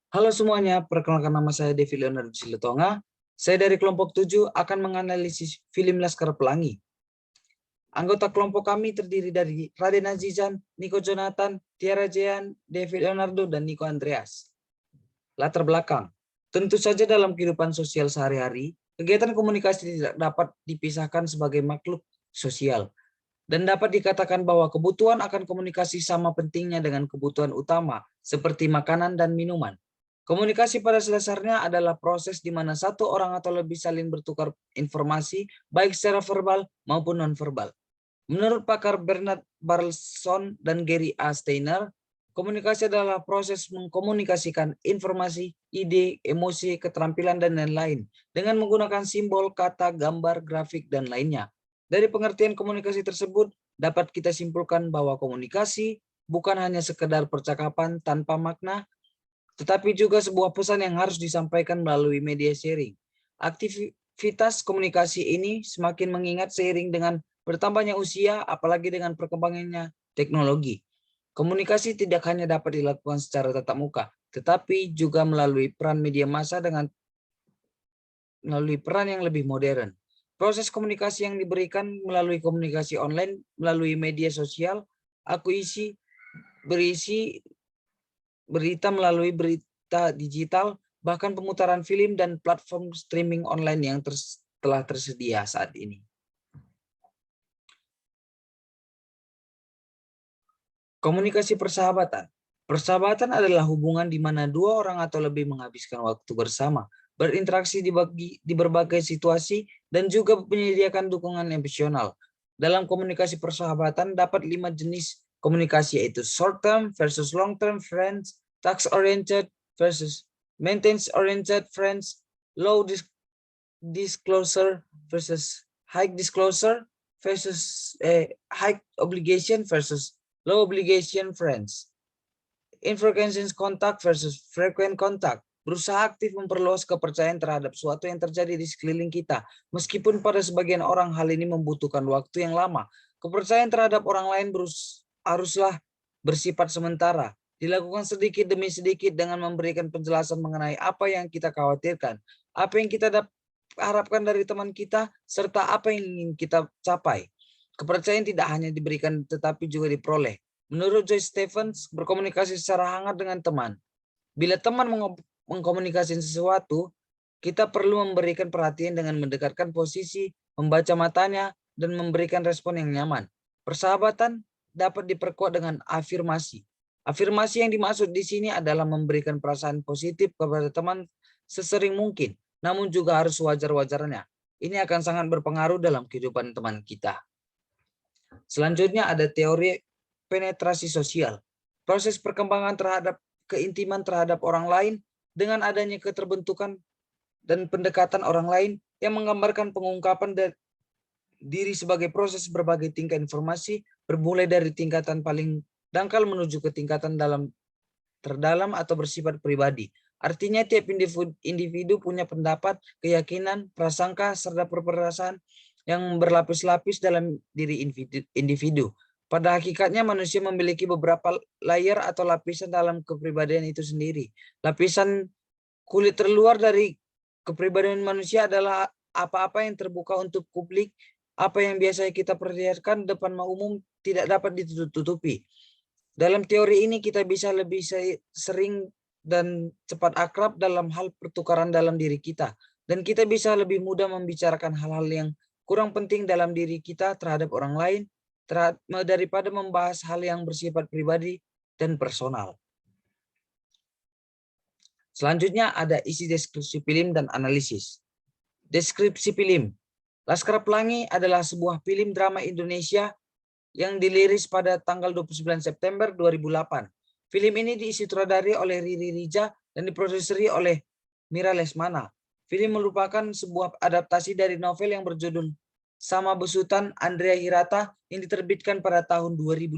Halo semuanya, perkenalkan nama saya Devi Leonardo Silutonga. Saya dari kelompok 7 akan menganalisis film Laskar Pelangi. Anggota kelompok kami terdiri dari Raden Azizan, Nico Jonathan, Tiara Jean, Devi Leonardo, dan Nico Andreas. Latar belakang. Tentu saja dalam kehidupan sosial sehari-hari, kegiatan komunikasi tidak dapat dipisahkan sebagai makhluk sosial. Dan dapat dikatakan bahwa kebutuhan akan komunikasi sama pentingnya dengan kebutuhan utama, seperti makanan dan minuman. Komunikasi pada dasarnya adalah proses di mana satu orang atau lebih saling bertukar informasi, baik secara verbal maupun nonverbal. Menurut pakar Bernard Barlson dan Gary A. Steiner, komunikasi adalah proses mengkomunikasikan informasi, ide, emosi, keterampilan, dan lain-lain dengan menggunakan simbol, kata, gambar, grafik, dan lainnya. Dari pengertian komunikasi tersebut, dapat kita simpulkan bahwa komunikasi bukan hanya sekedar percakapan tanpa makna, tetapi juga sebuah pesan yang harus disampaikan melalui media sharing. Aktivitas komunikasi ini semakin mengingat seiring dengan bertambahnya usia, apalagi dengan perkembangannya teknologi. Komunikasi tidak hanya dapat dilakukan secara tatap muka, tetapi juga melalui peran media massa melalui peran yang lebih modern. Proses komunikasi yang diberikan melalui komunikasi online, melalui media sosial, akuisisi, berisi berita melalui berita digital, bahkan pemutaran film dan platform streaming online yang telah tersedia saat ini. Komunikasi persahabatan. Persahabatan adalah hubungan di mana dua orang atau lebih menghabiskan waktu bersama, berinteraksi di berbagai situasi, dan juga menyediakan dukungan emosional. Dalam komunikasi persahabatan dapat 5 jenis komunikasi, yaitu short term versus long term friends, task oriented versus maintenance oriented friends, low disclosure versus high disclosure versus high obligation versus low obligation friends. Infrequent contact versus frequent contact. Berusaha aktif memperluas kepercayaan terhadap sesuatu yang terjadi di sekeliling kita. Meskipun pada sebagian orang hal ini membutuhkan waktu yang lama. Kepercayaan terhadap orang lain haruslah bersifat sementara. Dilakukan sedikit demi sedikit dengan memberikan penjelasan mengenai apa yang kita khawatirkan, apa yang kita harapkan dari teman kita, serta apa yang ingin kita capai. Kepercayaan tidak hanya diberikan tetapi juga diperoleh. Menurut Joyce Stevens, berkomunikasi secara hangat dengan teman. Bila teman mengkomunikasikan sesuatu, kita perlu memberikan perhatian dengan mendekatkan posisi, membaca matanya, dan memberikan respon yang nyaman. Persahabatan dapat diperkuat dengan afirmasi. Afirmasi yang dimaksud di sini adalah memberikan perasaan positif kepada teman sesering mungkin, namun juga harus wajar-wajarnya. Ini akan sangat berpengaruh dalam kehidupan teman kita. Selanjutnya ada teori penetrasi sosial. Proses perkembangan terhadap keintiman terhadap orang lain dengan adanya keterbentukan dan pendekatan orang lain yang menggambarkan pengungkapan diri sebagai proses berbagai tingkat informasi, bermulai dari tingkatan paling dangkal menuju ke tingkatan terdalam atau bersifat pribadi. Artinya tiap individu punya pendapat, keyakinan, prasangka, serta perasaan yang berlapis-lapis dalam diri individu. Pada hakikatnya manusia memiliki beberapa layer atau lapisan dalam kepribadian itu sendiri. Lapisan kulit terluar dari kepribadian manusia adalah apa-apa yang terbuka untuk publik, apa yang biasanya kita perlihatkan depan umum tidak dapat ditutupi. Dalam teori ini kita bisa lebih sering dan cepat akrab dalam hal pertukaran dalam diri kita. Dan kita bisa lebih mudah membicarakan hal-hal yang kurang penting dalam diri kita terhadap orang lain, daripada membahas hal yang bersifat pribadi dan personal. Selanjutnya ada isi deskripsi film dan analisis. Deskripsi film. Laskar Pelangi adalah sebuah film drama Indonesia yang dirilis pada tanggal 29 September 2008. Film ini disutradari oleh Riri Rija dan diproduseri oleh Mira Lesmana. Film merupakan sebuah adaptasi dari novel yang berjudul Sama Besutan Andrea Hirata yang diterbitkan pada tahun 2005.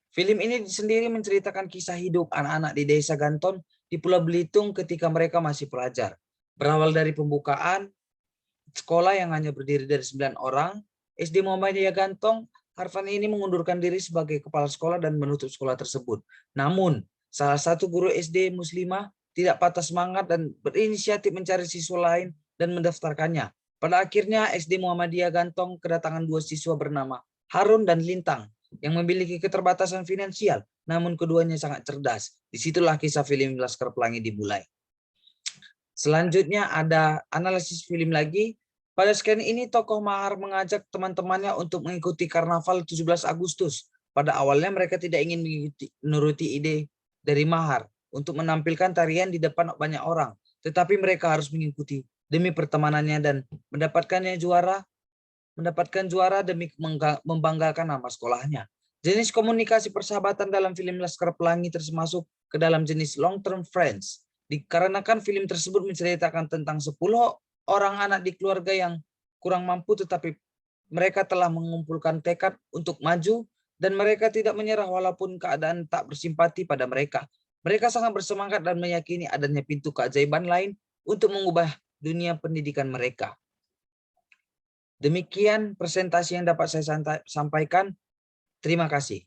Film ini sendiri menceritakan kisah hidup anak-anak di Desa Ganton di Pulau Belitung ketika mereka masih pelajar. Berawal dari pembukaan sekolah yang hanya berdiri dari 9 orang, SD Muhammadiyah Gantong, Harfan ini mengundurkan diri sebagai kepala sekolah dan menutup sekolah tersebut. Namun, Salah satu guru SD Muslimah tidak patah semangat dan berinisiatif mencari siswa lain dan mendaftarkannya. Pada akhirnya SD Muhammadiyah Gantong kedatangan 2 siswa bernama Harun dan Lintang yang memiliki keterbatasan finansial, namun keduanya sangat cerdas. Disitulah kisah film Laskar Pelangi dimulai. Selanjutnya ada analisis film lagi. Pada scan ini tokoh Mahar mengajak teman-temannya untuk mengikuti karnaval 17 Agustus. Pada awalnya mereka tidak ingin menuruti ide dari Mahar untuk menampilkan tarian di depan banyak orang, tetapi mereka harus mengikuti demi pertemanannya dan mendapatkan juara demi membanggakan nama sekolahnya. Jenis komunikasi persahabatan dalam film Laskar Pelangi termasuk ke dalam jenis long term friends. Dikarenakan film tersebut menceritakan tentang 10 orang anak di keluarga yang kurang mampu, tetapi mereka telah mengumpulkan tekad untuk maju dan mereka tidak menyerah walaupun keadaan tak bersimpati pada mereka. Mereka sangat bersemangat dan meyakini adanya pintu keajaiban lain untuk mengubah dunia pendidikan mereka. Demikian presentasi yang dapat saya sampaikan. Terima kasih.